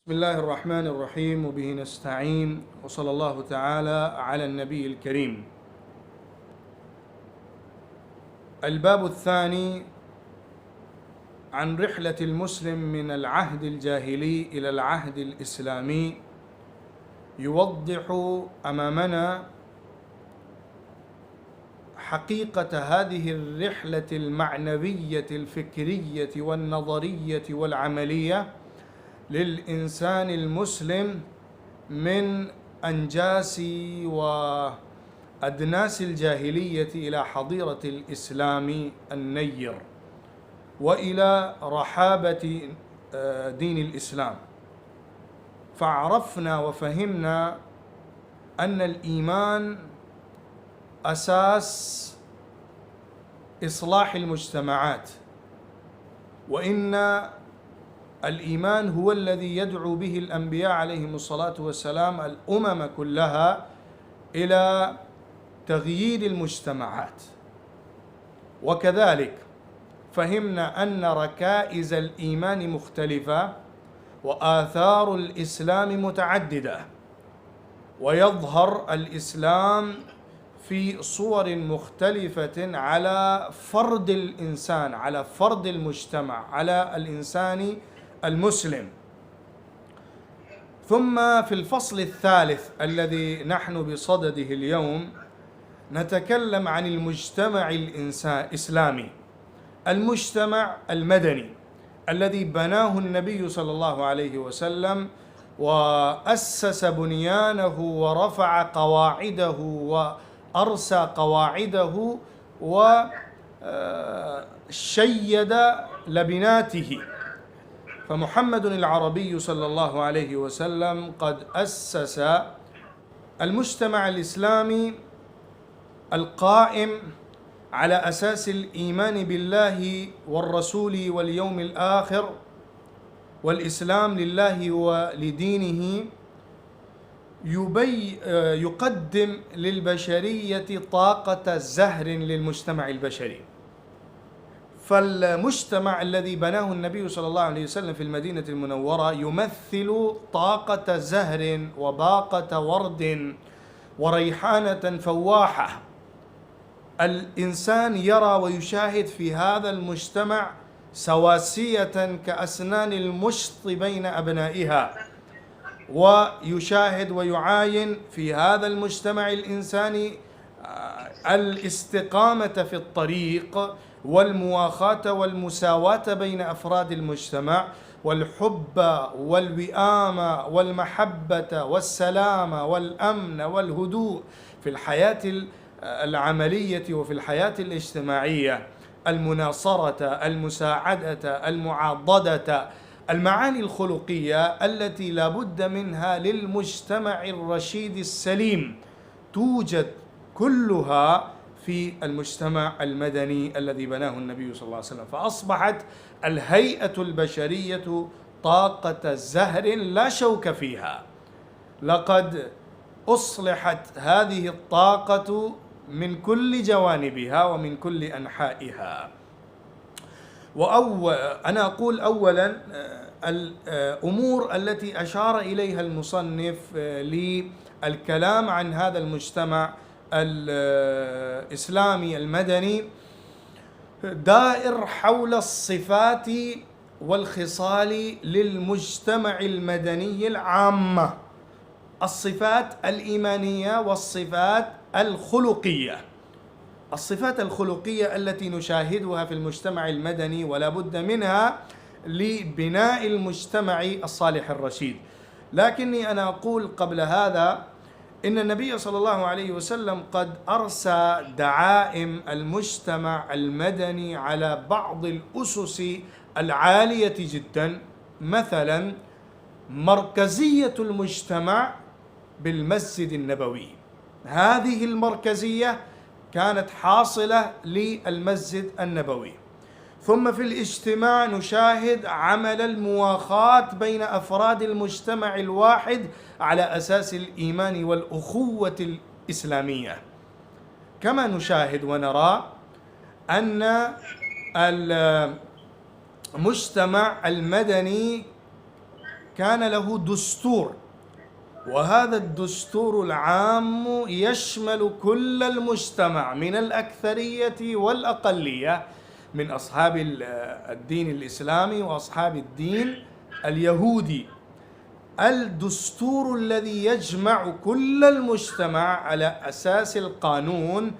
بسم الله الرحمن الرحيم وبه نستعين وصلى الله تعالى على النبي الكريم. الباب الثاني عن رحلة المسلم من العهد الجاهلي إلى العهد الإسلامي، يوضح أمامنا حقيقة هذه الرحلة المعنوية الفكرية والنظرية والعملية للإنسان المسلم من أنجاس وأدناس الجاهلية إلى حضيرة الإسلام النير وإلى رحابة دين الإسلام. فعرفنا وفهمنا أن الإيمان أساس إصلاح المجتمعات، وإن الإيمان هو الذي يدعو به الأنبياء عليهم الصلاة والسلام الأمم كلها إلى تغيير المجتمعات. وكذلك فهمنا أن ركائز الإيمان مختلفة وآثار الإسلام متعددة، ويظهر الإسلام في صور مختلفة على فرد الإنسان، على فرد المجتمع، على الإنسان المسلم. ثم في الفصل الثالث الذي نحن بصدده اليوم نتكلم عن المجتمع الإسلامي، المجتمع المدني الذي بناه النبي صلى الله عليه وسلم وأسس بنيانه ورفع قواعده وأرسى قواعده وشيد لبناته. فمحمد العربي صلى الله عليه وسلم قد أسس المجتمع الإسلامي القائم على أساس الإيمان بالله والرسول واليوم الآخر والإسلام لله ولدينه، يقدم للبشرية طاقة زهر للمجتمع البشري. فالمجتمع الذي بناه النبي صلى الله عليه وسلم في المدينة المنورة يمثل طاقة زهر وباقة ورد وريحانة فواحة. الإنسان يرى ويشاهد في هذا المجتمع سواسية كأسنان المشط بين أبنائها، ويشاهد ويعاين في هذا المجتمع الإنساني الاستقامة في الطريق والمواخاة والمساواة بين أفراد المجتمع، والحب والوئام والمحبة والسلام والأمن والهدوء في الحياة العملية وفي الحياة الاجتماعية، المناصرة، المساعدة، المعاضدة، المعاني الخلقية التي لا بد منها للمجتمع الرشيد السليم توجد كلها في المجتمع المدني الذي بناه النبي صلى الله عليه وسلم. فأصبحت الهيئة البشرية طاقة زهر لا شوك فيها. لقد أصلحت هذه الطاقة من كل جوانبها ومن كل أنحائها. أنا أقول أولا الأمور التي أشار إليها المصنف للكلام عن هذا المجتمع الإسلامي المدني دائر حول الصفات والخصال للمجتمع المدني العامة، الصفات الإيمانية والصفات الخلقية. الصفات الخلقية التي نشاهدها في المجتمع المدني ولا بد منها لبناء المجتمع الصالح الرشيد. لكني أنا أقول قبل هذا إن النبي صلى الله عليه وسلم قد أرسى دعائم المجتمع المدني على بعض الأسس العالية جدا، مثلا مركزية المجتمع بالمسجد النبوي. هذه المركزية كانت حاصلة للمسجد النبوي. ثم في الاجتماع نشاهد عمل المواخاة بين أفراد المجتمع الواحد على أساس الإيمان والأخوة الإسلامية. كما نشاهد ونرى أن المجتمع المدني كان له دستور، وهذا الدستور العام يشمل كل المجتمع من الأكثرية والأقلية، من أصحاب الدين الإسلامي وأصحاب الدين اليهودي. الدستور الذي يجمع كل المجتمع على أساس القانون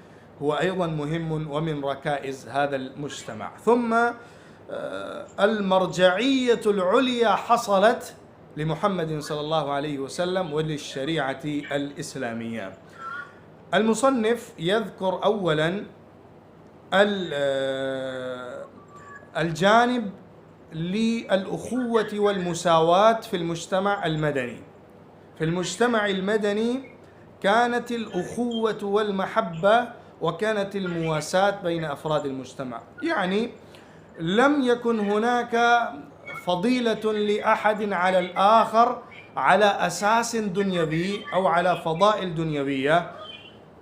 هو أيضا مهم ومن ركائز هذا المجتمع. ثم المرجعية العليا حصلت لمحمد صلى الله عليه وسلم وللشريعة الإسلامية. المصنف يذكر أولا الجانب للأخوة والمساواة في المجتمع المدني. في المجتمع المدني كانت الأخوة والمحبة وكانت المواساة بين أفراد المجتمع، يعني لم يكن هناك فضيلة لأحد على الآخر على أساس دنيوي أو على فضائل دنيوية،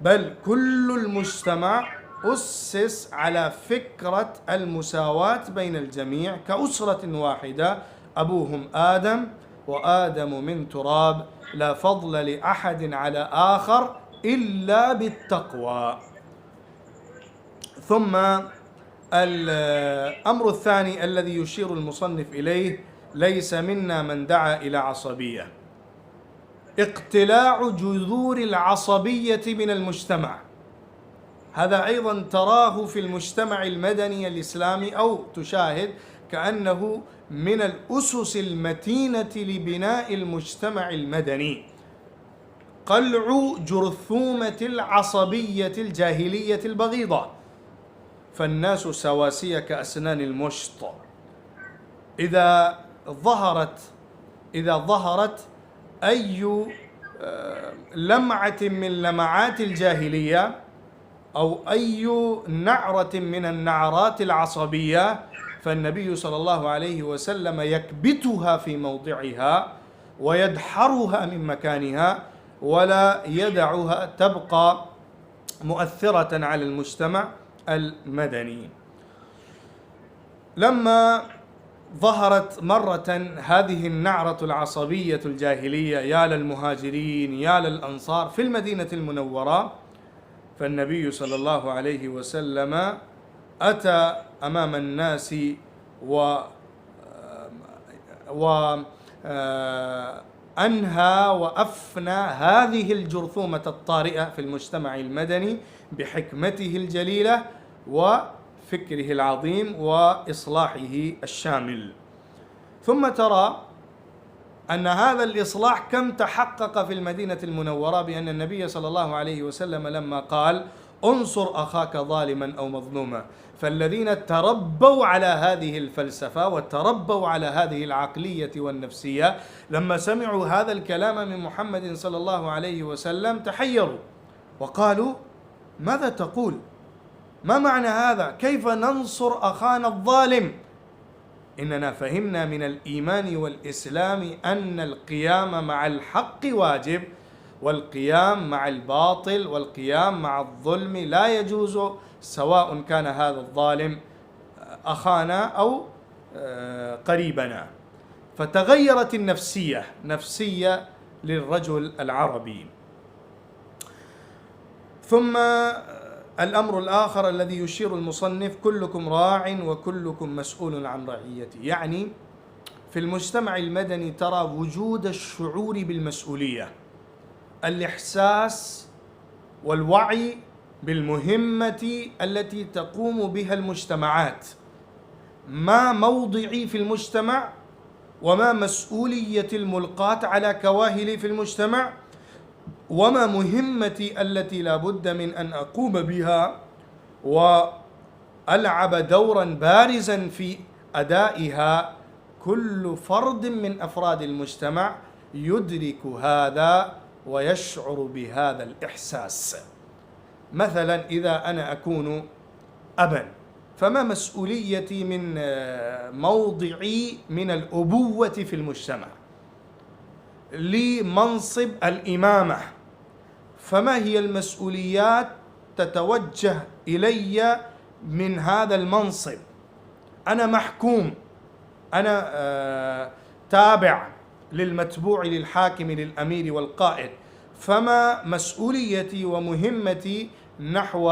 بل كل المجتمع أسس على فكرة المساواة بين الجميع كأسرة واحدة، أبوهم آدم وآدم من تراب، لا فضل لأحد على آخر إلا بالتقوى. ثم الأمر الثاني الذي يشير المصنف إليه: ليس منا من دعا إلى عصبية. اقتلاع جذور العصبية من المجتمع، هذا أيضا تراه في المجتمع المدني الإسلامي، أو تشاهد كأنه من الأسس المتينة لبناء المجتمع المدني. قلع جرثومة العصبية الجاهلية البغيضة، فالناس سواسية كأسنان المشط. إذا ظهرت أي لمعة من لمعات الجاهلية أو أي نعرة من النعرات العصبية، فالنبي صلى الله عليه وسلم يكبتها في موضعها ويدحرها من مكانها ولا يدعها تبقى مؤثرة على المجتمع المدني. لما ظهرت مرة هذه النعرة العصبية الجاهلية، يا للمهاجرين يا للأنصار، في المدينة المنورة، فالنبي صلى الله عليه وسلم أتى أمام الناس وأنهى وأفنى هذه الجرثومة الطارئة في المجتمع المدني بحكمته الجليلة وفكره العظيم وإصلاحه الشامل. ثم ترى أن هذا الإصلاح كم تحقق في المدينة المنورة، بأن النبي صلى الله عليه وسلم لما قال: انصر أخاك ظالما أو مظلوما، فالذين تربوا على هذه الفلسفة وتربوا على هذه العقلية والنفسية لما سمعوا هذا الكلام من محمد صلى الله عليه وسلم تحيروا وقالوا: ماذا تقول؟ ما معنى هذا؟ كيف ننصر أخانا الظالم؟ إننا فهمنا من الإيمان والإسلام أن القيام مع الحق واجب، والقيام مع الباطل والقيام مع الظلم لا يجوز، سواء كان هذا الظالم أخانا أو قريبنا. فتغيرت نفسية للرجل العربي. ثم الأمر الآخر الذي يشير المصنف: كلكم راع وكلكم مسؤول عن رعيته. يعني في المجتمع المدني ترى وجود الشعور بالمسؤولية، الإحساس والوعي بالمهمة التي تقوم بها المجتمعات، ما موضعي في المجتمع وما مسؤولية الملقاة على كواهلي في المجتمع، وما مهمتي التي لا بد من أن أقوم بها وألعب دورا بارزا في أدائها. كل فرد من أفراد المجتمع يدرك هذا ويشعر بهذا الإحساس. مثلا إذا أنا أكون أبا، فما مسؤوليتي من موضعي من الأبوة في المجتمع؟ لمنصب الإمامة، فما هي المسؤوليات تتوجه إلي من هذا المنصب؟ أنا محكوم، أنا تابع للمتبوع للحاكم للأمير والقائد. فما مسؤوليتي ومهمتي نحو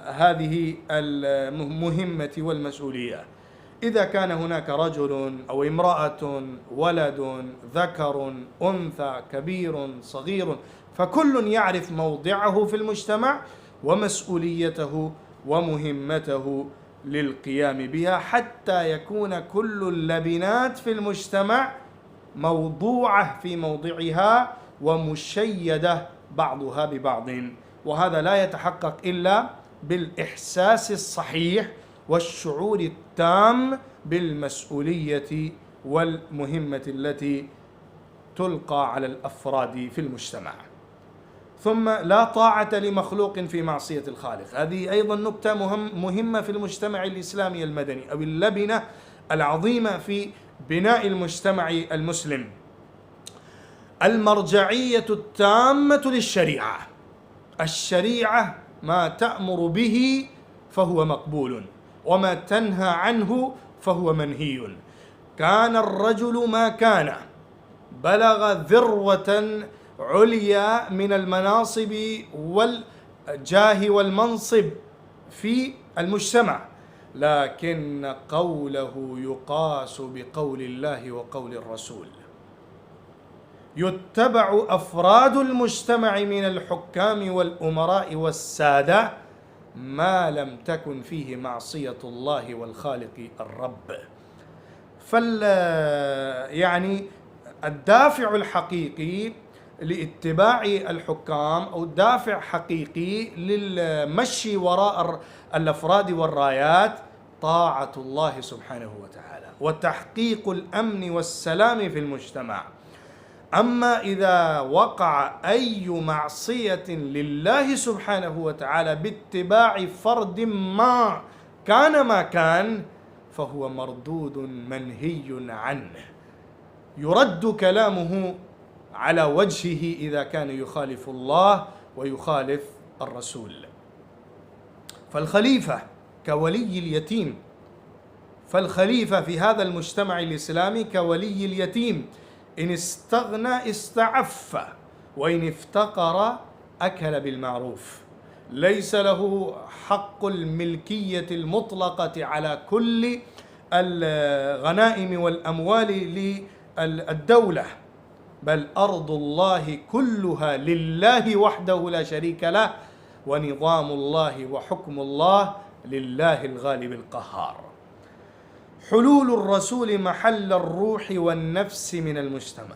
هذه المهمة والمسؤولية؟ إذا كان هناك رجل أو امرأة، ولد، ذكر، أنثى، كبير، صغير، فكل يعرف موضعه في المجتمع ومسؤوليته ومهمته للقيام بها، حتى يكون كل اللبنات في المجتمع موضوعة في موضعها ومشيدة بعضها ببعض. وهذا لا يتحقق إلا بالإحساس الصحيح والشعور التام بالمسؤولية والمهمة التي تلقى على الأفراد في المجتمع. ثم لا طاعة لمخلوق في معصية الخالق، هذه أيضا نكتة مهمة في المجتمع الإسلامي المدني، أو اللبنة العظيمة في بناء المجتمع المسلم. المرجعية التامة للشريعة. الشريعة ما تأمر به فهو مقبول، وما تنهى عنه فهو منهي. كان الرجل ما كان، بلغ ذروة عليا من المناصب والجاه والمنصب في المجتمع، لكن قوله يقاس بقول الله وقول الرسول. يتبع أفراد المجتمع من الحكام والأمراء والسادة ما لم تكن فيه معصية الله والخالق الرب. يعني الدافع الحقيقي لاتباع الحكام، أو دافع حقيقي للمشي وراء الأفراد والرايات، طاعة الله سبحانه وتعالى وتحقيق الأمن والسلام في المجتمع. أما إذا وقع أي معصية لله سبحانه وتعالى باتباع فرد ما كان فهو مردود منهي عنه، يرد كلامه على وجهه إذا كان يخالف الله ويخالف الرسول. فالخليفة كولي اليتيم، فالخليفة في هذا المجتمع الإسلامي كولي اليتيم، إن استغنى استعف، وإن افتقر أكل بالمعروف. ليس له حق الملكية المطلقة على كل الغنائم والأموال للدولة، بل أرض الله كلها لله وحده لا شريك له، ونظام الله وحكم الله لله الغالب القهار. حلول الرسول محل الروح والنفس من المجتمع،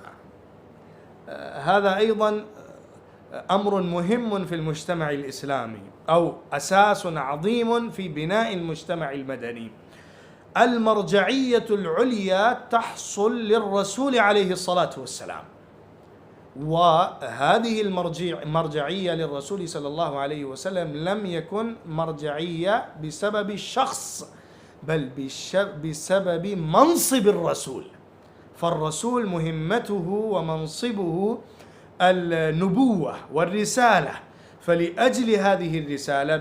هذا أيضا أمر مهم في المجتمع الإسلامي، أو أساس عظيم في بناء المجتمع المدني. المرجعية العليا تحصل للرسول عليه الصلاة والسلام، وهذه المرجعية للرسول صلى الله عليه وسلم لم يكن مرجعية بسبب الشخص، بل بسبب منصب الرسول. فالرسول مهمته ومنصبه النبوة والرسالة، فلأجل هذه الرسالة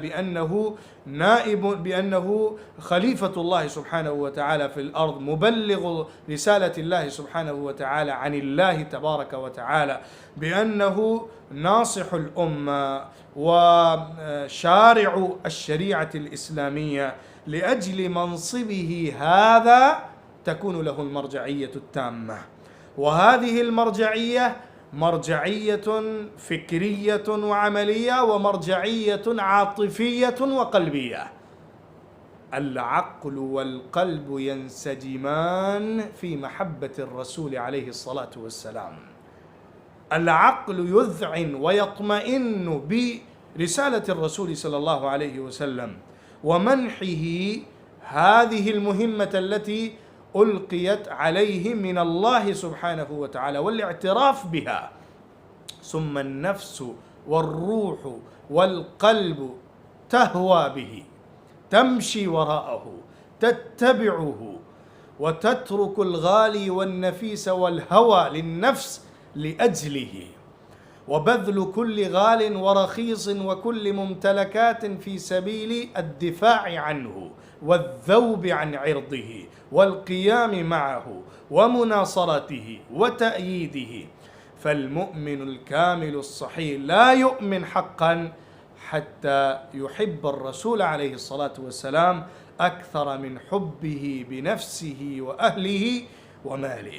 بأنه خليفة الله سبحانه وتعالى في الأرض، مبلغ رسالة الله سبحانه وتعالى عن الله تبارك وتعالى، بأنه ناصح الأمة وشارع الشريعة الإسلامية، لأجل منصبه هذا تكون له المرجعية التامة. وهذه المرجعية مرجعية فكرية وعملية، ومرجعية عاطفية وقلبية. العقل والقلب ينسجمان في محبة الرسول عليه الصلاة والسلام. العقل يذعن ويطمئن برسالة الرسول صلى الله عليه وسلم ومنحه هذه المهمة التي ألقيت عليه من الله سبحانه وتعالى والاعتراف بها. ثم النفس والروح والقلب تهوى به، تمشي وراءه، تتبعه، وتترك الغالي والنفيس والهوى للنفس لأجله. وبذل كل غال ورخيص وكل ممتلكات في سبيل الدفاع عنه والذوب عن عرضه والقيام معه ومناصرته وتأييده. فالمؤمن الكامل الصحيح لا يؤمن حقا حتى يحب الرسول عليه الصلاة والسلام أكثر من حبه بنفسه وأهله وماله.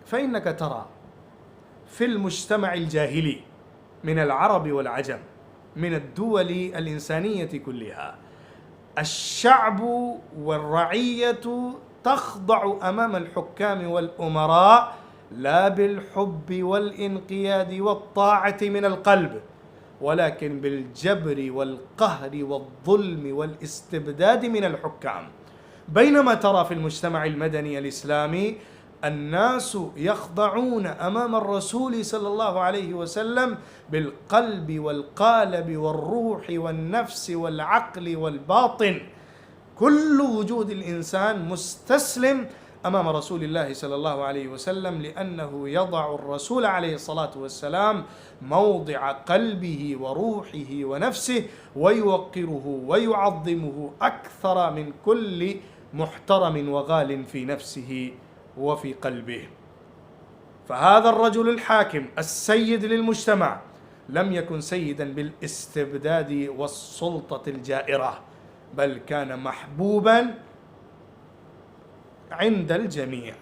فإنك ترى في المجتمع الجاهلي من العرب والعجم من الدول الإنسانية كلها الشعب والرعية تخضع أمام الحكام والأمراء لا بالحب والانقياد والطاعة من القلب، ولكن بالجبر والقهر والظلم والاستبداد من الحكام. بينما ترى في المجتمع المدني الإسلامي الناس يخضعون أمام الرسول صلى الله عليه وسلم بالقلب والقالب والروح والنفس والعقل والباطن. كل وجود الإنسان مستسلم أمام رسول الله صلى الله عليه وسلم، لأنه يضع الرسول عليه الصلاة والسلام موضع قلبه وروحه ونفسه، ويوقره ويعظمه أكثر من كل محترم وغال في نفسه وفي قلبه. فهذا الرجل الحاكم السيد للمجتمع لم يكن سيدا بالاستبداد والسلطة الجائرة، بل كان محبوبا عند الجميع.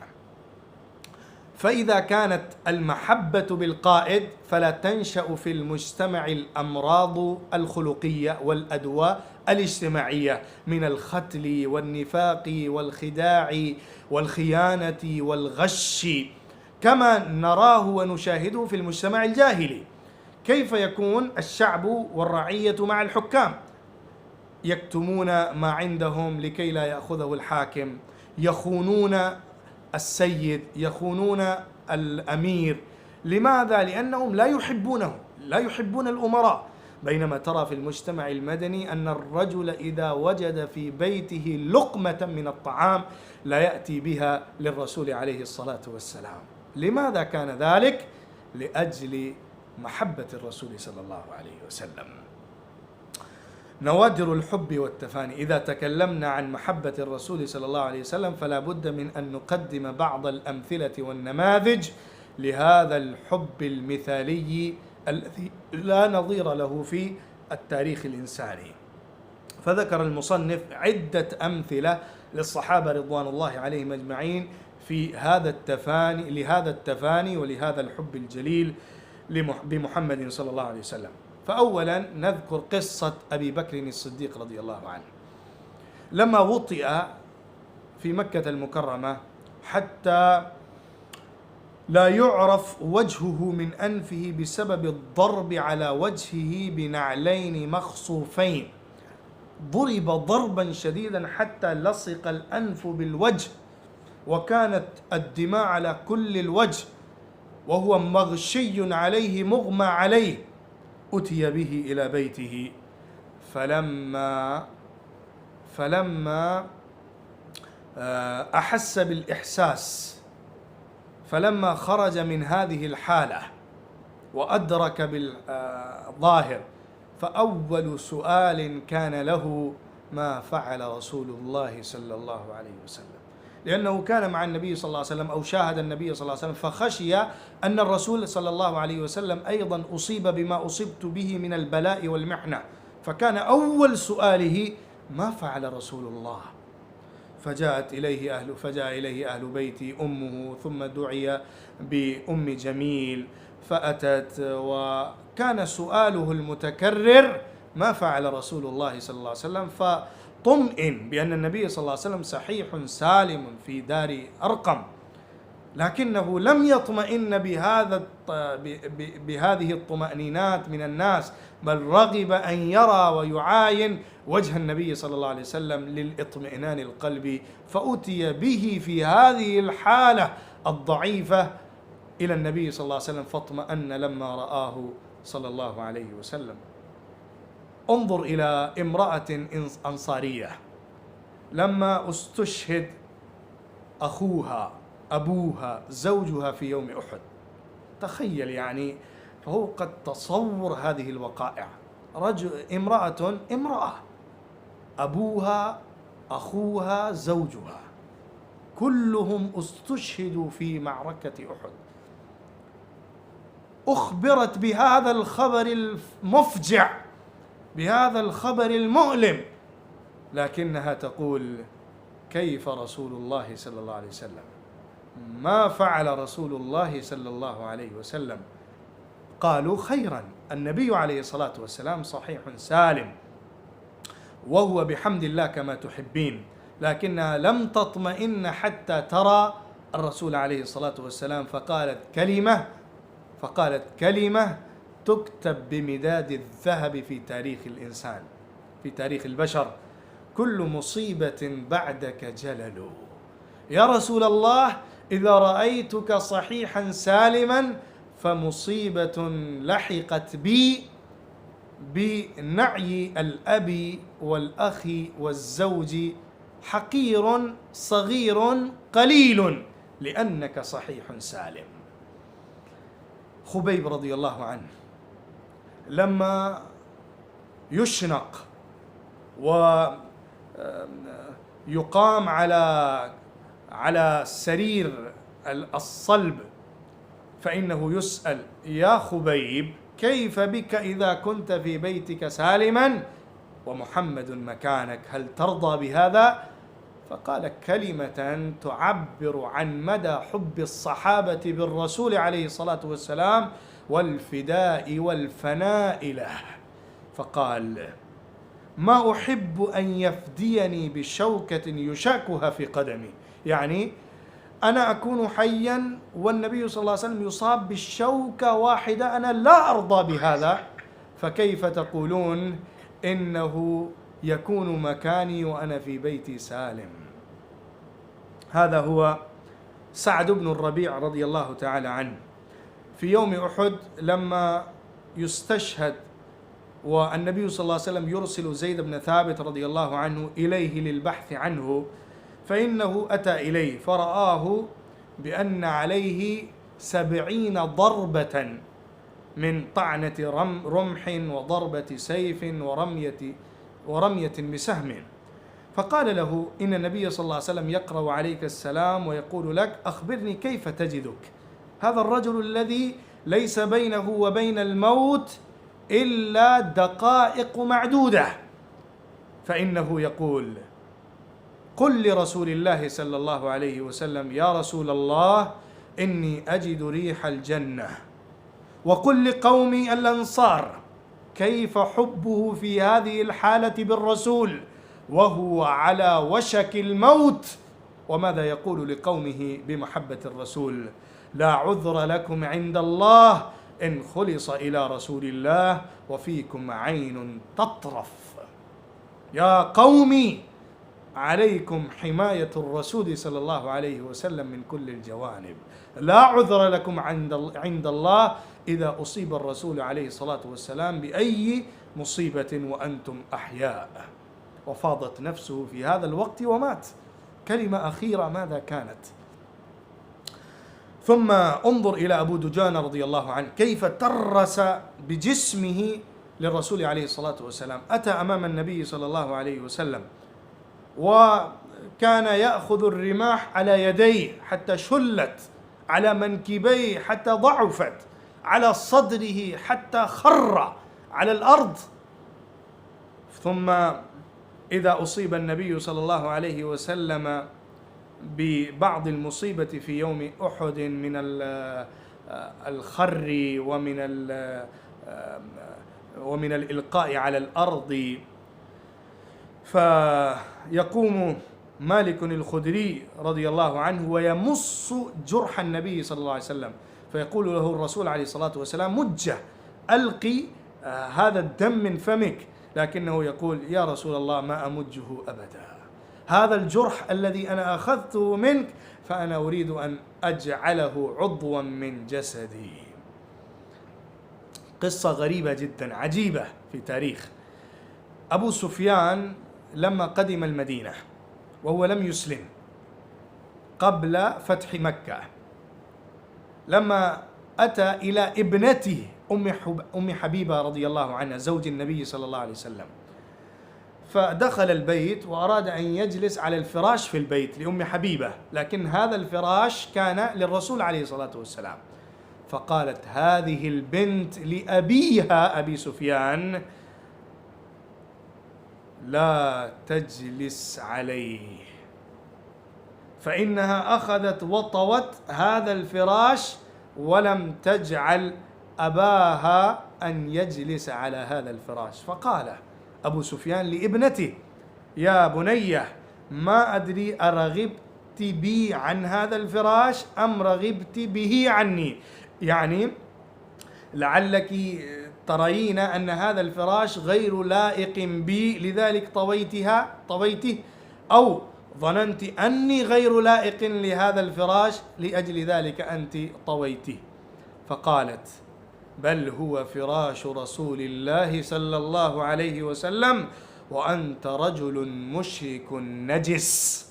فإذا كانت المحبة بالقائد فلا تنشأ في المجتمع الأمراض الخلقية والأدواء الاجتماعية من الختل والنفاق والخداع والخيانة والغش كما نراه ونشاهده في المجتمع الجاهلي. كيف يكون الشعب والرعية مع الحكام؟ يكتمون ما عندهم لكي لا يأخذه الحاكم، يخونون السيد، يخونون الأمير. لماذا؟ لأنهم لا يحبونه، لا يحبون الأمراء. بينما ترى في المجتمع المدني أن الرجل إذا وجد في بيته لقمة من الطعام لا يأتي بها للرسول عليه الصلاة والسلام. لماذا كان ذلك؟ لأجل محبة الرسول صلى الله عليه وسلم. نوادر الحب والتفاني. إذا تكلمنا عن محبة الرسول صلى الله عليه وسلم فلا بد من أن نقدم بعض الأمثلة والنماذج لهذا الحب المثالي الذي لا نظير له في التاريخ الإنساني. فذكر المصنف عدة أمثلة للصحابة رضوان الله عليهم أجمعين في لهذا التفاني ولهذا الحب الجليل بمحمد صلى الله عليه وسلم. فأولا نذكر قصة أبي بكر الصديق رضي الله عنه لما وطئ في مكة المكرمة حتى لا يعرف وجهه من أنفه بسبب الضرب على وجهه بنعلين مخصوفين. ضرب ضربا شديدا حتى لصق الأنف بالوجه، وكانت الدماء على كل الوجه، وهو مغشي عليه مغمى عليه. أتي به إلى بيته فلما أحس بالإحساس، فلما خرج من هذه الحالة وأدرك بالظاهر، فأول سؤال كان له: ما فعل رسول الله صلى الله عليه وسلم؟ لأنه كان مع النبي صلى الله عليه وسلم أو شاهد النبي صلى الله عليه وسلم، فخشي أن الرسول صلى الله عليه وسلم أيضا أصيب بما أصبت به من البلاء والمحنة، فكان أول سؤاله: ما فعل رسول الله؟ فجاء إليه أهل بيتي أمه، ثم دعي بأم جميل فأتت، وكان سؤاله المتكرر: ما فعل رسول الله صلى الله عليه وسلم؟ فطمئن بأن النبي صلى الله عليه وسلم صحيح سالم في دار أرقم، لكنه لم يطمئن بهذه الطمأنينات من الناس، بل رغب أن يرى ويعاين وجه النبي صلى الله عليه وسلم للإطمئنان القلبي، فأتي به في هذه الحالة الضعيفة إلى النبي صلى الله عليه وسلم فاطمأن لما رآه صلى الله عليه وسلم. انظر إلى امرأة أنصارية لما استشهد أخوها أبوها زوجها في يوم أحد. تخيل يعني فهو قد تصور هذه الوقائع. امرأة أبوها أخوها زوجها كلهم استشهدوا في معركة أحد، أخبرت بهذا الخبر المفجع، بهذا الخبر المؤلم، لكنها تقول: كيف رسول الله صلى الله عليه وسلم؟ ما فعل رسول الله صلى الله عليه وسلم؟ قالوا: خيرا، النبي عليه الصلاة والسلام صحيح سالم وهو بحمد الله كما تحبين. لكنها لم تطمئن حتى ترى الرسول عليه الصلاة والسلام، فقالت كلمة تكتب بمداد الذهب في تاريخ الإنسان، في تاريخ البشر: كل مصيبة بعدك جلل. يا رسول الله، إذا رأيتك صحيحا سالما فمصيبة لحقت بي بنعي الأب والأخ والزوج حقير صغير قليل لأنك صحيح سالم. خبيب رضي الله عنه لما يشنق ويقام على سرير الصلب فإنه يسأل: يا خبيب، كيف بك إذا كنت في بيتك سالما ومحمد مكانك؟ هل ترضى بهذا؟ فقال كلمة تعبر عن مدى حب الصحابة بالرسول عليه الصلاة والسلام والفداء والفناء له، فقال: ما أحب أن يفديني بشوكة يشاكها في قدمي. يعني أنا أكون حيا والنبي صلى الله عليه وسلم يصاب بالشوكة واحدة، أنا لا أرضى بهذا، فكيف تقولون إنه يكون مكاني وأنا في بيتي سالم؟ هذا هو سعد بن الربيع رضي الله تعالى عنه. في يوم أحد لما يستشهد والنبي صلى الله عليه وسلم يرسل زيد بن ثابت رضي الله عنه إليه للبحث عنه، فإنه أتى إليه فرآه بأن عليه 70 ضربة من طعنة رمح وضربة سيف ورمية بسهم، فقال له: إن النبي صلى الله عليه وسلم يقرأ عليك السلام ويقول لك: أخبرني كيف تجدك؟ هذا الرجل الذي ليس بينه وبين الموت إلا دقائق معدودة، فإنه يقول: قل لرسول الله صلى الله عليه وسلم: يا رسول الله، إني أجد ريح الجنة. وقل لقومي الأنصار كيف حبه في هذه الحالة بالرسول وهو على وشك الموت، وماذا يقول لقومه بمحبة الرسول: لا عذر لكم عند الله إن خلص إلى رسول الله وفيكم عين تطرف. يا قومي، عليكم حماية الرسول صلى الله عليه وسلم من كل الجوانب، لا عذر لكم عند الله إذا أصيب الرسول عليه الصلاة والسلام بأي مصيبة وأنتم أحياء. وفاضت نفسه في هذا الوقت ومات. كلمة أخيرة ماذا كانت؟ ثم انظر إلى أبو دجانة رضي الله عنه كيف ترس بجسمه للرسول عليه الصلاة والسلام. أتى أمام النبي صلى الله عليه وسلم وكان يأخذ الرماح على يديه حتى شلت، على منكبيه حتى ضعفت، على صدره حتى خر على الأرض. ثم إذا أصيب النبي صلى الله عليه وسلم ببعض المصيبة في يوم أحد من الخر ومن الإلقاء على الأرض، فيقوم مالك الخدري رضي الله عنه ويمص جرح النبي صلى الله عليه وسلم، فيقول له الرسول عليه الصلاة والسلام: مجه، ألقي هذا الدم من فمك، لكنه يقول: يا رسول الله، ما أمجه أبدا، هذا الجرح الذي أنا أخذته منك فأنا أريد أن أجعله عضوا من جسدي. قصة غريبة جدا عجيبة في تاريخ. أبو سفيان لما قدم المدينة وهو لم يسلم قبل فتح مكة، لما أتى إلى ابنته أم حبيبة رضي الله عنها زوج النبي صلى الله عليه وسلم. فدخل البيت وأراد أن يجلس على الفراش في البيت لأم حبيبة، لكن هذا الفراش كان للرسول عليه الصلاة والسلام. فقالت هذه البنت لأبيها أبي سفيان لا تجلس عليه، فإنها أخذت وطوت هذا الفراش ولم تجعل أباها أن يجلس على هذا الفراش. فقال أبو سفيان لابنته يا بنية ما أدري أرغبت بي عن هذا الفراش أم رغبت به عني، يعني لعلك ترين أن هذا الفراش غير لائق بي لذلك طويته، أو ظننت أني غير لائق لهذا الفراش لأجل ذلك أنت طويته. فقالت بل هو فراش رسول الله صلى الله عليه وسلم وأنت رجل مشرك نجس،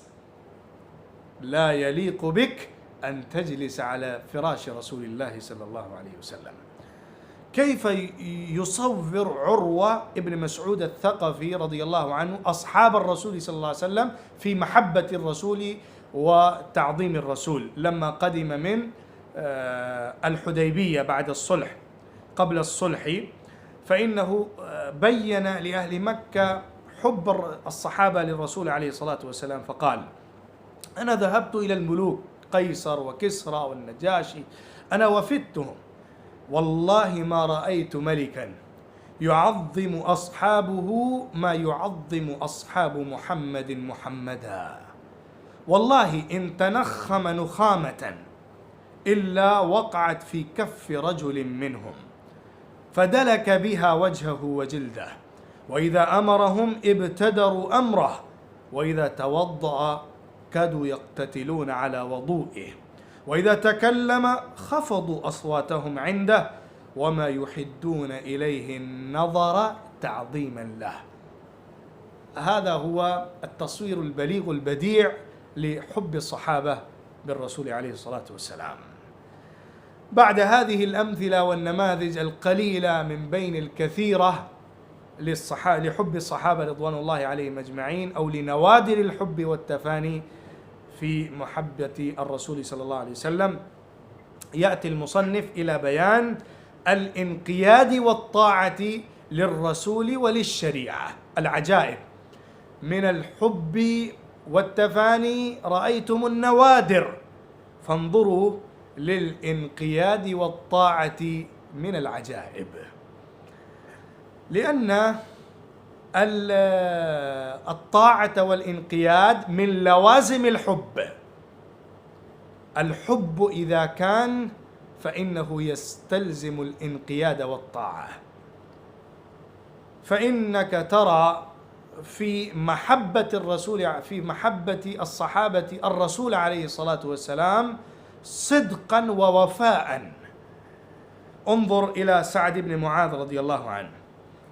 لا يليق بك أن تجلس على فراش رسول الله صلى الله عليه وسلم. كيف يصور عروة ابن مسعود الثقفي رضي الله عنه أصحاب الرسول صلى الله عليه وسلم في محبة الرسول وتعظيم الرسول لما قدم من الحديبية بعد الصلح قبل الصلح، فإنه بين لأهل مكة حب الصحابة للرسول عليه الصلاة والسلام، فقال أنا ذهبت إلى الملوك قيصر وكسرى والنجاشي، أنا وفدتهم، والله ما رأيت ملكا يعظم أصحابه ما يعظم أصحاب محمد محمدا، والله إن تنخم نخامة إلا وقعت في كف رجل منهم فدلك بها وجهه وجلده، وإذا أمرهم ابتدروا أمره، وإذا توضأ كادوا يقتتلون على وضوئه، وإذا تكلم خفضوا أصواتهم عنده، وما يحدون إليه النظر تعظيما له. هذا هو التصوير البليغ البديع لحب الصحابة بالرسول عليه الصلاة والسلام. بعد هذه الأمثلة والنماذج القليلة من بين الكثيرة لحب الصحابة رضوان الله عليهم أجمعين، أو لنوادر الحب والتفاني في محبة الرسول صلى الله عليه وسلم، يأتي المصنف إلى بيان الانقياد والطاعة للرسول وللشريعة. العجائب من الحب والتفاني رأيتم النوادر، فانظروا للانقياد والطاعة من العجائب، لأن الطاعة والانقياد من لوازم الحب. الحب إذا كان فإنه يستلزم الانقياد والطاعة، فإنك ترى في محبة الرسول في محبة الصحابة الرسول عليه الصلاة والسلام صدقا ووفاء. انظر إلى سعد بن معاذ رضي الله عنه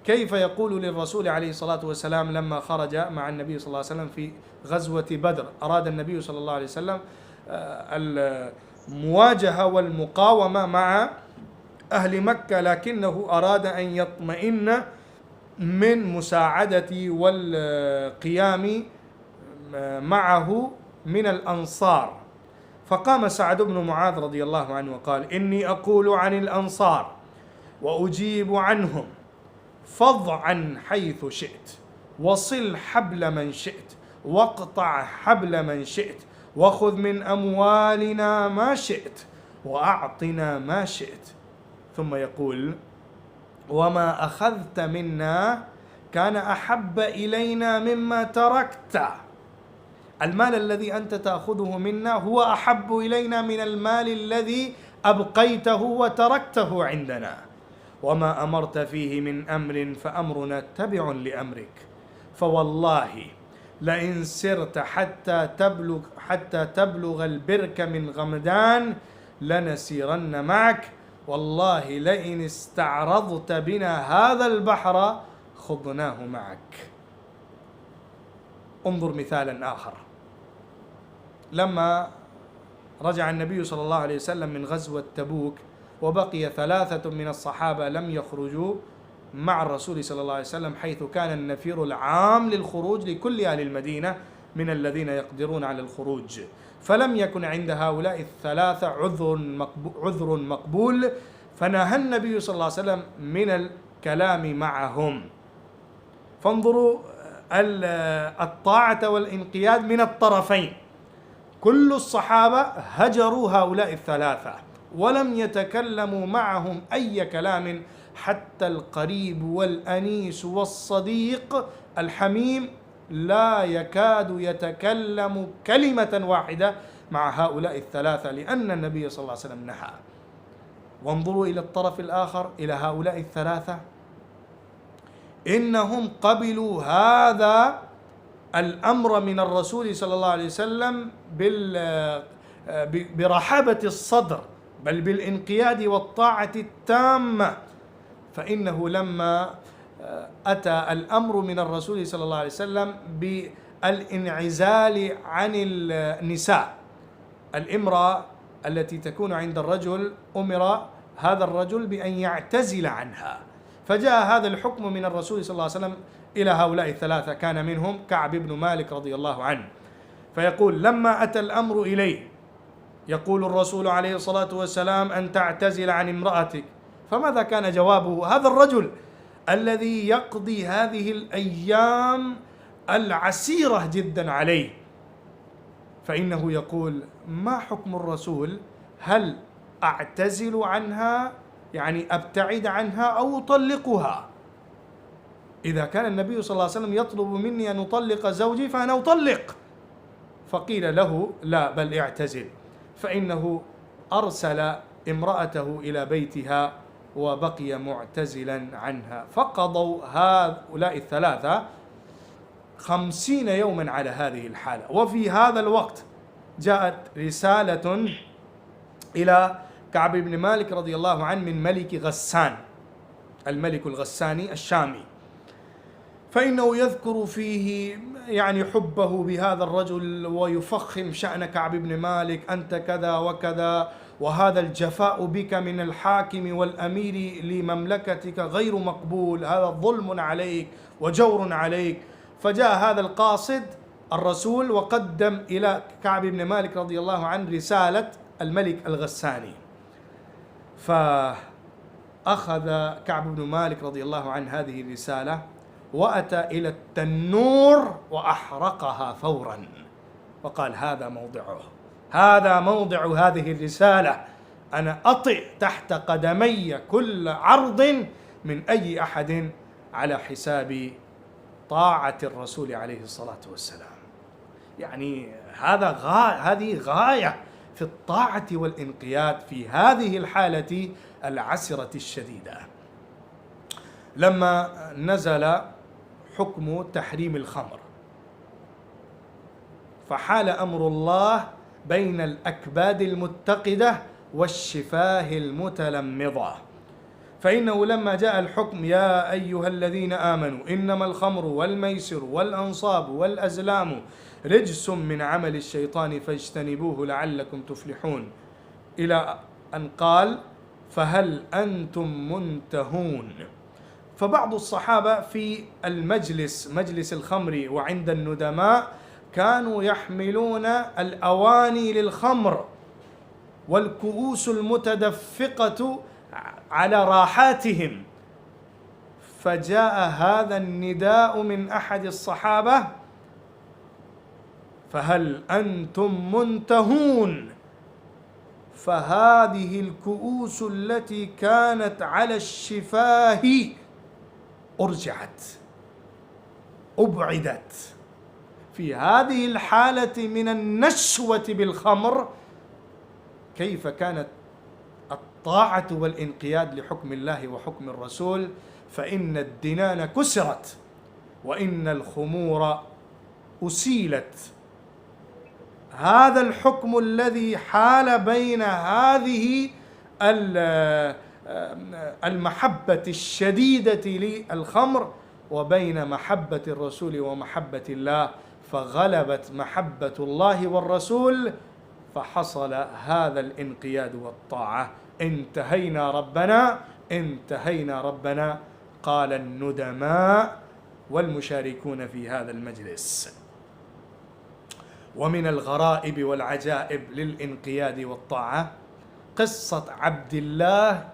كيف يقول للرسول عليه الصلاة والسلام لما خرج مع النبي صلى الله عليه وسلم في غزوة بدر، أراد النبي صلى الله عليه وسلم المواجهة والمقاومة مع أهل مكة، لكنه أراد أن يطمئن من مساعدة والقيام معه من الأنصار. فقام سعد بن معاذ رضي الله عنه وقال إني أقول عن الأنصار وأجيب عنهم، فاض حيث شئت، وصل حبل من شئت، واقطع حبل من شئت، وخذ من أموالنا ما شئت، وأعطنا ما شئت. ثم يقول وما أخذت منا كان أحب إلينا مما تركت. المال الذي أنت تأخذه منا هو أحب إلينا من المال الذي أبقيته وتركته عندنا، وما أمرت فيه من أمر فأمرنا تبع لأمرك، فوالله لئن سرت حتى تبلغ البرك من غمدان لنسيرن معك، والله لئن استعرضت بنا هذا البحر خضناه معك. انظر مثالا آخر، لما رجع النبي صلى الله عليه وسلم من غزوة تبوك وبقي 3 من الصحابة لم يخرجوا مع الرسول صلى الله عليه وسلم، حيث كان النفير العام للخروج لكل أهل المدينة من الذين يقدرون على الخروج، فلم يكن عند هؤلاء ال3 عذر مقبول، فنهى النبي صلى الله عليه وسلم من الكلام معهم. فانظروا الطاعة والانقياد من الطرفين، كل الصحابة هجروا هؤلاء ال3 ولم يتكلموا معهم أي كلام، حتى القريب والأنيس والصديق الحميم لا يكاد يتكلم كلمة واحدة مع هؤلاء ال3، لأن النبي صلى الله عليه وسلم نهى. وانظروا إلى الطرف الآخر، إلى هؤلاء ال3، إنهم قبلوا هذا الأمر من الرسول صلى الله عليه وسلم برحابة الصدر، بل بالانقياد والطاعة التامة. فإنه لما أتى الأمر من الرسول صلى الله عليه وسلم بالانعزال عن النساء، الامرأة التي تكون عند الرجل أمر هذا الرجل بأن يعتزل عنها، فجاء هذا الحكم من الرسول صلى الله عليه وسلم إلى هؤلاء ال3، كان منهم كعب بن مالك رضي الله عنه، فيقول: لما أتى الأمر إليه يقول الرسول عليه الصلاة والسلام أن تعتزل عن امرأتك، فماذا كان جوابه؟ هذا الرجل الذي يقضي هذه الأيام العسيرة جدا عليه، فإنه يقول: ما حكم الرسول؟ هل أعتزل عنها، يعني أبتعد عنها، أو أطلقها؟ إذا كان النبي صلى الله عليه وسلم يطلب مني أن أطلق زوجي فأنا أطلق. فقيل له: لا، بل اعتزل. فإنه أرسل امرأته إلى بيتها وبقي معتزلا عنها. فقضوا هؤلاء ال3 50 يوما على هذه الحالة. وفي هذا الوقت جاءت رسالة إلى كعب بن مالك رضي الله عنه من ملك غسان، الملك الغساني الشامي، فإنه يذكر فيه يعني حبه بهذا الرجل ويفخم شأن كعب بن مالك: أنت كذا وكذا، وهذا الجفاء بك من الحاكم والأمير لمملكتك غير مقبول، هذا ظلم عليك وجور عليك. فجاء هذا القاصد الرسول وقدم إلى كعب بن مالك رضي الله عنه رسالة الملك الغساني، فأخذ كعب بن مالك رضي الله عنه هذه الرسالة وأتى إلى التنور وأحرقها فورا، وقال: هذا موضعه، هذا موضع هذه الرسالة، أنا أطئ تحت قدمي كل عرض من أي أحد على حساب طاعة الرسول عليه الصلاة والسلام. يعني هذه غاية في الطاعة والانقياد في هذه الحالة العسرة الشديدة. لما نزل حكم تحريم الخمر، فحال أمر الله بين الأكباد المتقدة والشفاه المتلمضة، فإنه لما جاء الحكم: يا أيها الذين آمنوا إنما الخمر والميسر والأنصاب والأزلام رجس من عمل الشيطان فاجتنبوه لعلكم تفلحون، إلى أن قال: فهل أنتم منتهون؟ فبعض الصحابة في المجلس، مجلس الخمر وعند الندماء، كانوا يحملون الأواني للخمر والكؤوس المتدفقة على راحاتهم، فجاء هذا النداء من أحد الصحابة: فهل أنتم منتهون؟ فهذه الكؤوس التي كانت على الشفاه أرجعت، أبعدت. في هذه الحالة من النشوة بالخمر، كيف كانت الطاعة والانقياد لحكم الله وحكم الرسول؟ فإن الدنان كسرت، وإن الخمور أسيلت. هذا الحكم الذي حال بين هذه المحبة الشديدة للخمر وبين محبة الرسول ومحبة الله، فغلبت محبة الله والرسول، فحصل هذا الانقياد والطاعة انتهينا ربنا انتهينا ربنا. قال الندماء والمشاركون في هذا المجلس. ومن الغرائب والعجائب للانقياد والطاعة قصة عبد الله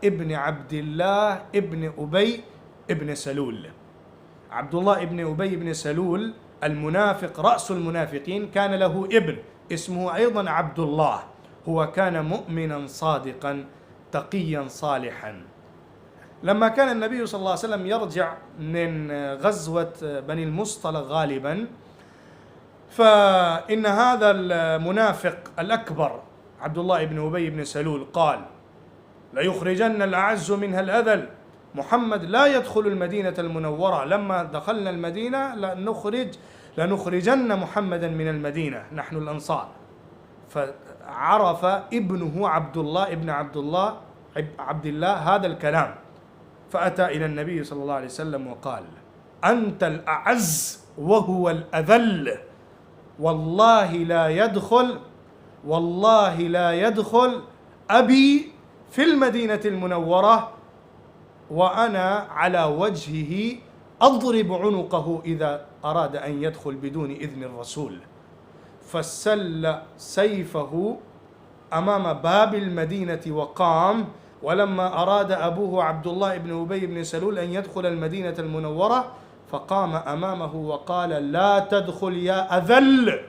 ابن أبي ابن سلول. عبد الله ابن أبي ابن سلول المنافق رأس المنافقين، كان له ابن اسمه أيضا عبد الله. هو كان مؤمنا صادقا تقيا صالحا. لما كان النبي صلى الله عليه وسلم يرجع من غزوة بني المصطلق غالبا، فإن هذا المنافق الأكبر عبد الله بن أبي بن سلول قال: ليخرجن الأعز منها الأذل، محمد لا يدخل المدينة المنورة، لما دخلنا المدينة لنخرجن محمدا من المدينة نحن الأنصار. فعرف ابنه عبد الله هذا الكلام، فأتى إلى النبي صلى الله عليه وسلم وقال: أنت الأعز وهو الأذل، والله لا يدخل أبي في المدينة المنورة وأنا على وجهه أضرب عنقه إذا أراد أن يدخل بدون إذن الرسول. فسل سيفه أمام باب المدينة وقام. ولما أراد أبوه عبد الله بن أبي بن سلول أن يدخل المدينة المنورة فقام أمامه وقال: لا تدخل يا أذل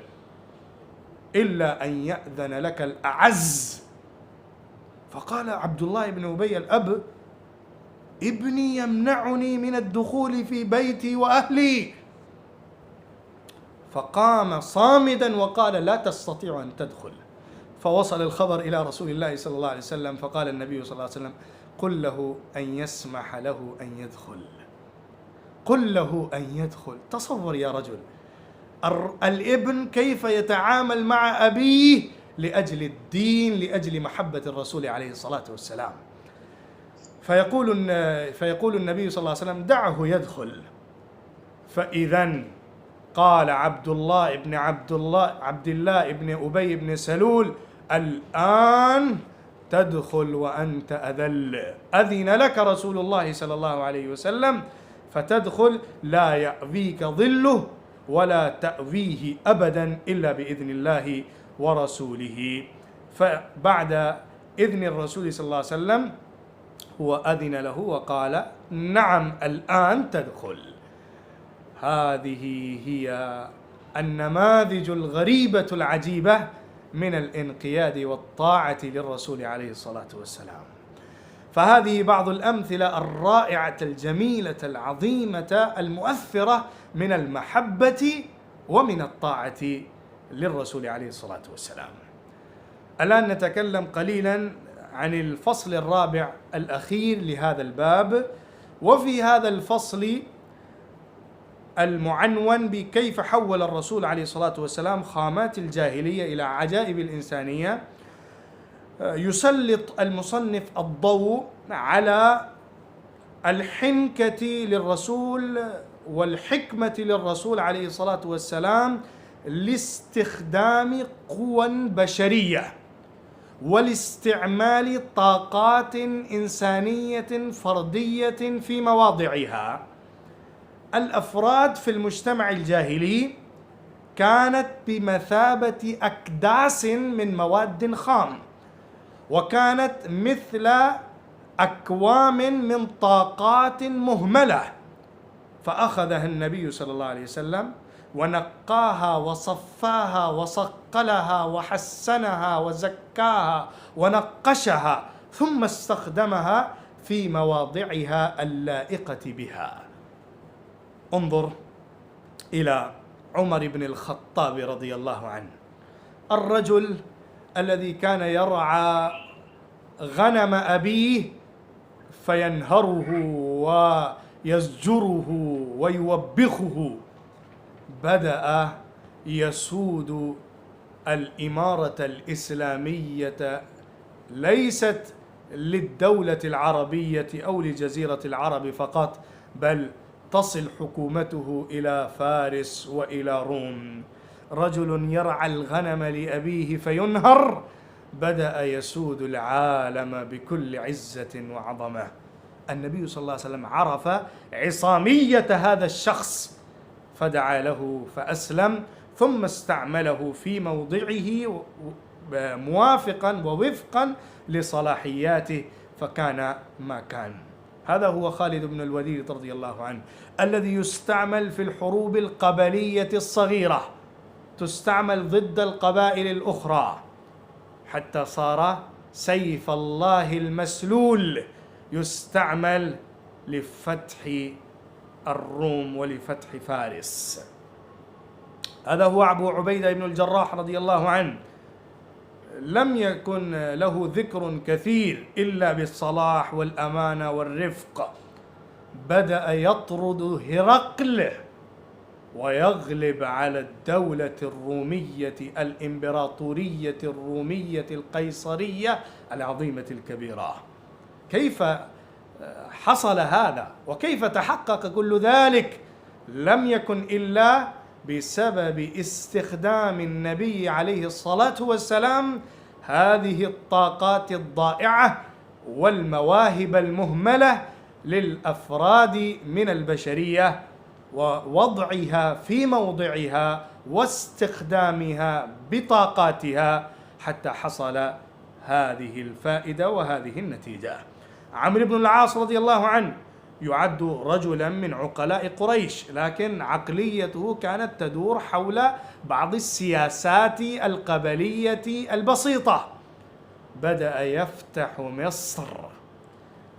إلا أن يأذن لك الأعز. فقال عبد الله بن أبي الأب: ابني يمنعني من الدخول في بيتي وأهلي. فقام صامدا وقال: لا تستطيع أن تدخل. فوصل الخبر إلى رسول الله صلى الله عليه وسلم، فقال النبي صلى الله عليه وسلم: قل له أن يسمح له أن يدخل، قل له أن يدخل. تصور يا رجل الابن كيف يتعامل مع أبيه لأجل الدين، لأجل محبة الرسول عليه الصلاة والسلام. فيقول النبي صلى الله عليه وسلم: دعه يدخل. فإذا قال عبد الله بن أبي بن سلول: الآن تدخل وأنت أذل، أذن لك رسول الله صلى الله عليه وسلم فتدخل، لا يأويك ظله ولا تأويه أبدا إلا بإذن الله ورسوله. فبعد إذن الرسول صلى الله عليه وسلم هو أذن له وقال: نعم الآن تدخل. هذه هي النماذج الغريبة العجيبة من الانقياد والطاعة للرسول عليه الصلاة والسلام. فهذه بعض الأمثلة الرائعة الجميلة العظيمة المؤثرة من المحبة ومن الطاعة للرسول عليه الصلاة والسلام. الآن نتكلم قليلا عن الفصل الرابع الأخير لهذا الباب. وفي هذا الفصل المعنون بكيف حول الرسول عليه الصلاة والسلام خامات الجاهلية إلى عجائب الإنسانية، يسلط المصنف الضوء على الحنكة للرسول والحكمة للرسول عليه الصلاة والسلام لاستخدام قوى بشرية ولاستعمال طاقات إنسانية فردية في مواضعها. الأفراد في المجتمع الجاهلي كانت بمثابة أكداس من مواد خام، وكانت مثل أكوام من طاقات مهملة، فأخذها النبي صلى الله عليه وسلم ونقاها وصفاها وصقلها وحسنها وزكاها ونقشها، ثم استخدمها في مواضعها اللائقة بها. انظر إلى عمر بن الخطاب رضي الله عنه، الرجل الذي كان يرعى غنم أبيه فينهره ويزجره ويوبخه، بدأ يسود الإمارة الإسلامية ليست للدولة العربية أو لجزيرة العرب فقط، بل تصل حكومته إلى فارس وإلى روم. رجل يرعى الغنم لأبيه فينهر، بدأ يسود العالم بكل عزة وعظمة. النبي صلى الله عليه وسلم عرف عصامية هذا الشخص فدعا له فأسلم، ثم استعمله في موضعه موافقا ووفقا لصلاحياته فكان ما كان. هذا هو خالد بن الوليد رضي الله عنه الذي يستعمل في الحروب القبلية الصغيرة، تستعمل ضد القبائل الأخرى، حتى صار سيف الله المسلول يستعمل لفتح الروم ولفتح فارس. هذا هو أبو عبيدة بن الجراح رضي الله عنه، لم يكن له ذكر كثير إلا بالصلاح والأمانة والرفق. بدأ يطرد هرقل ويغلب على الدولة الرومية الإمبراطورية الرومية القيصرية العظيمة الكبيرة. كيف حصل هذا وكيف تحقق كل ذلك؟ لم يكن إلا بسبب استخدام النبي عليه الصلاة والسلام هذه الطاقات الضائعة والمواهب المهملة للأفراد من البشرية، ووضعها في موضعها واستخدامها بطاقاتها حتى حصل هذه الفائدة وهذه النتيجة. عمرو بن العاص رضي الله عنه يعد رجلا من عقلاء قريش، لكن عقليته كانت تدور حول بعض السياسات القبلية البسيطة. بدأ يفتح مصر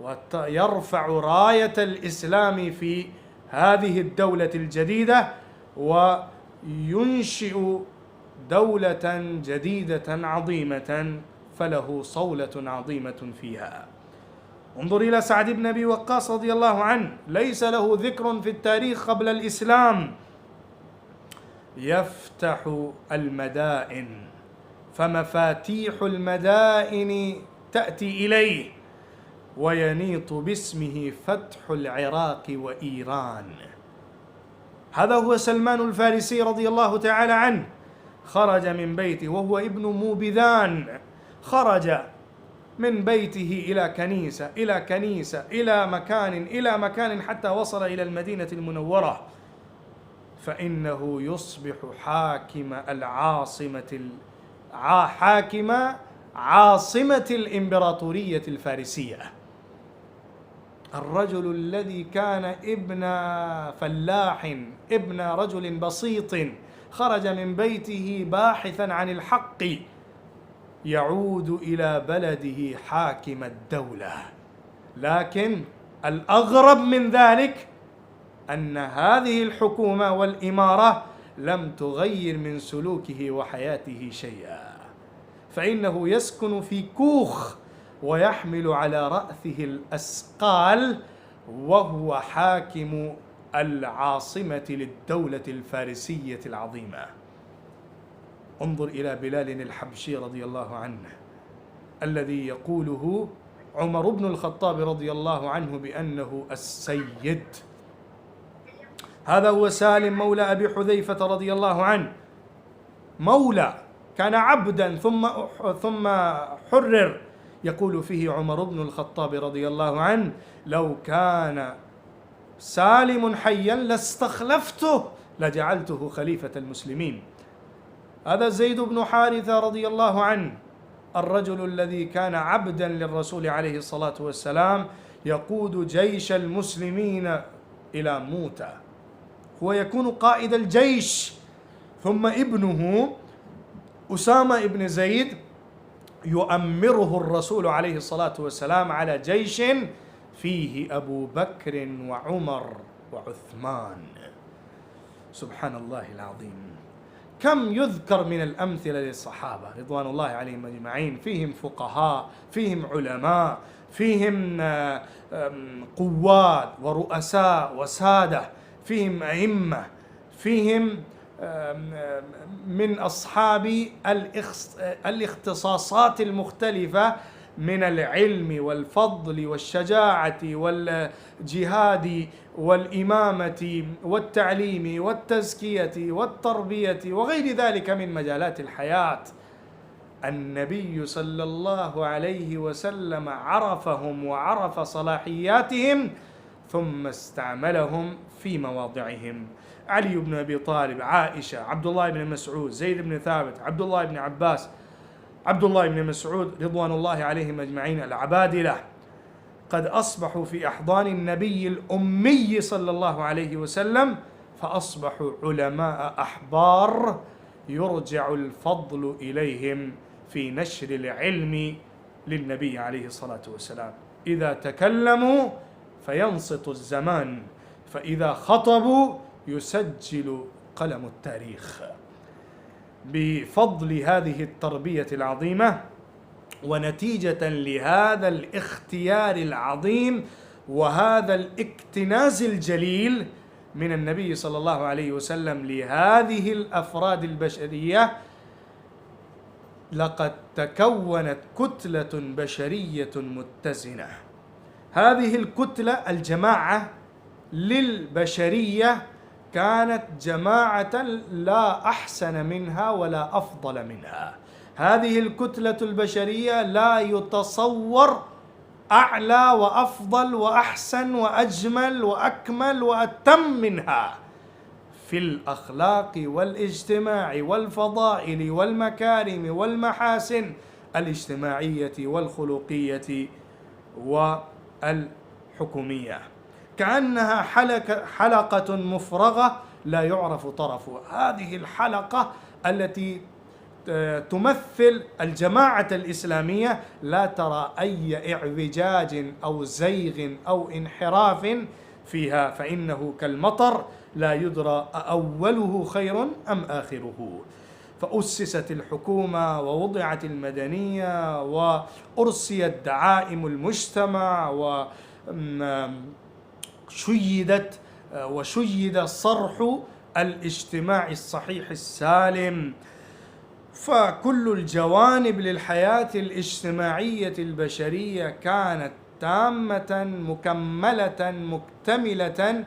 ويرفع راية الإسلام في هذه الدولة الجديدة، وينشئ دولة جديدة عظيمة فله صولة عظيمة فيها. انظر إلى سعد بن أبي وقاص رضي الله عنه، ليس له ذكر في التاريخ قبل الإسلام. يفتح المدائن، فمفاتيح المدائن تأتي إليه، وينيط باسمه فتح العراق وإيران. هذا هو سلمان الفارسي رضي الله تعالى عنه، خرج من بيته وهو ابن موبذان، خرج من بيته إلى كنيسة إلى كنيسة إلى مكان حتى وصل إلى المدينة المنورة، فإنه يصبح حاكم عاصمة الإمبراطورية الفارسية. الرجل الذي كان ابن فلاح، ابن رجل بسيط، خرج من بيته باحثا عن الحق، يعود إلى بلده حاكم الدولة. لكن الأغرب من ذلك أن هذه الحكومة والإمارة لم تغير من سلوكه وحياته شيئا، فإنه يسكن في كوخ ويحمل على رأسه الأثقال، وهو حاكم العاصمة للدولة الفارسية العظيمة. انظر إلى بلال الحبشي رضي الله عنه الذي يقوله عمر بن الخطاب رضي الله عنه بأنه السيد. هذا هو سالم مولى أبي حذيفة رضي الله عنه، مولى كان عبدا ثم حرر. يقول فيه عمر بن الخطاب رضي الله عنه: لو كان سالم حيا لاستخلفته لجعلته خليفة المسلمين. هذا زيد بن حارثة رضي الله عنه، الرجل الذي كان عبدا للرسول عليه الصلاة والسلام، يقود جيش المسلمين إلى موتى، هو يكون قائد الجيش. ثم ابنه أسامة بن زيد يؤمره الرسول عليه الصلاة والسلام على جيش فيه أبو بكر وعمر وعثمان. سبحان الله العظيم، كم يذكر من الأمثلة للصحابة رضوان الله عليهم أجمعين، فيهم فقهاء، فيهم علماء، فيهم قوات ورؤساء وسادة، فيهم أئمة، فيهم من أصحاب الاختصاصات المختلفة من العلم والفضل والشجاعة والجهاد والإمامة والتعليم والتزكية والتربية وغير ذلك من مجالات الحياة. النبي صلى الله عليه وسلم عرفهم وعرف صلاحياتهم ثم استعملهم في مواضعهم. علي بن أبي طالب، عائشة، عبد الله بن مسعود، زيد بن ثابت، عبد الله بن عباس، عبد الله بن مسعود رضوان الله عليهم أجمعين، العبادلة، قد أصبحوا في أحضان النبي الأمي صلى الله عليه وسلم، فأصبحوا علماء أحبار يرجع الفضل إليهم في نشر العلم للنبي عليه الصلاة والسلام. إذا تكلموا فينصت الزمان، فإذا خطبوا يسجل قلم التاريخ. بفضل هذه التربية العظيمة ونتيجة لهذا الاختيار العظيم وهذا الاكتناز الجليل من النبي صلى الله عليه وسلم لهذه الأفراد البشرية، لقد تكونت كتلة بشرية متزنة. هذه الكتلة، الجماعة للبشرية، كانت جماعة لا أحسن منها ولا أفضل منها. هذه الكتلة البشرية لا يتصور أعلى وأفضل وأحسن وأجمل وأكمل وأتم منها في الأخلاق والاجتماع والفضائل والمكارم والمحاسن الاجتماعية والخلقية والحكومية، كأنها حلقة مفرغة لا يعرف طرفها. هذه الحلقة التي تمثل الجماعة الإسلامية لا ترى أي اعوجاج أو زيغ أو انحراف فيها، فإنه كالمطر لا يدرى أوله خير أم آخره. فأسست الحكومة ووضعت المدنية وأرسيت دعائم المجتمع وشيد صرح الاجتماع الصحيح السالم. فكل الجوانب للحياة الاجتماعية البشرية كانت تامة مكملة مكتملة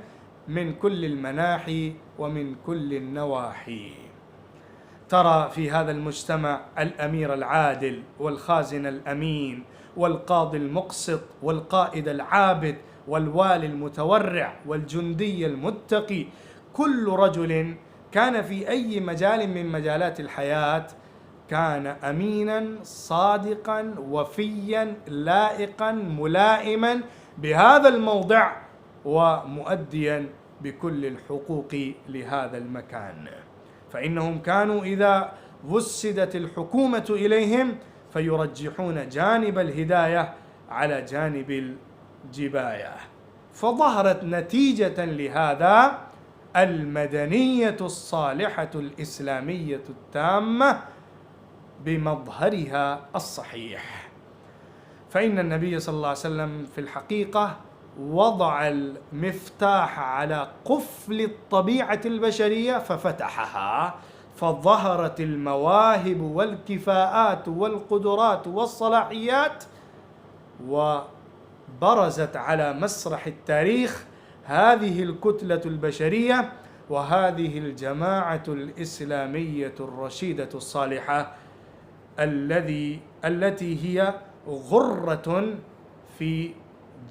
من كل المناحي ومن كل النواحي. ترى في هذا المجتمع الأمير العادل والخازن الأمين والقاضي المقسط والقائد العابد والوالي المتورع والجندي المتقي. كل رجل كان في أي مجال من مجالات الحياة كان أمينا صادقا وفيا لائقا ملائما بهذا الموضع ومؤديا بكل الحقوق لهذا المكان. فإنهم كانوا إذا وسدت الحكومة إليهم فيرجحون جانب الهداية على جانب الجباية. فظهرت نتيجة لهذا المدنية الصالحة الإسلامية التامة بمظهرها الصحيح. فإن النبي صلى الله عليه وسلم في الحقيقة وضع المفتاح على قفل الطبيعة البشرية ففتحها، فظهرت المواهب والكفاءات والقدرات والصلاحيات، وبرزت على مسرح التاريخ هذه الكتلة البشرية وهذه الجماعة الإسلامية الرشيدة الصالحة التي هي غرة في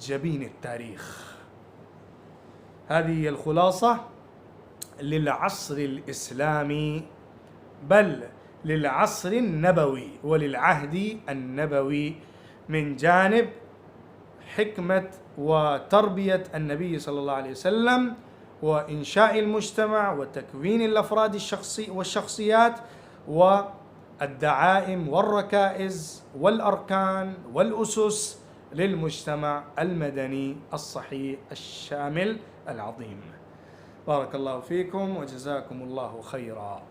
جبين التاريخ. هذه هي الخلاصة للعصر الإسلامي، بل للعصر النبوي وللعهد النبوي، من جانب حكمة وتربية النبي صلى الله عليه وسلم وإنشاء المجتمع وتكوين الأفراد والشخصيات والدعائم والركائز والأركان والأسس للمجتمع المدني الصحيح الشامل العظيم. بارك الله فيكم وجزاكم الله خيرا.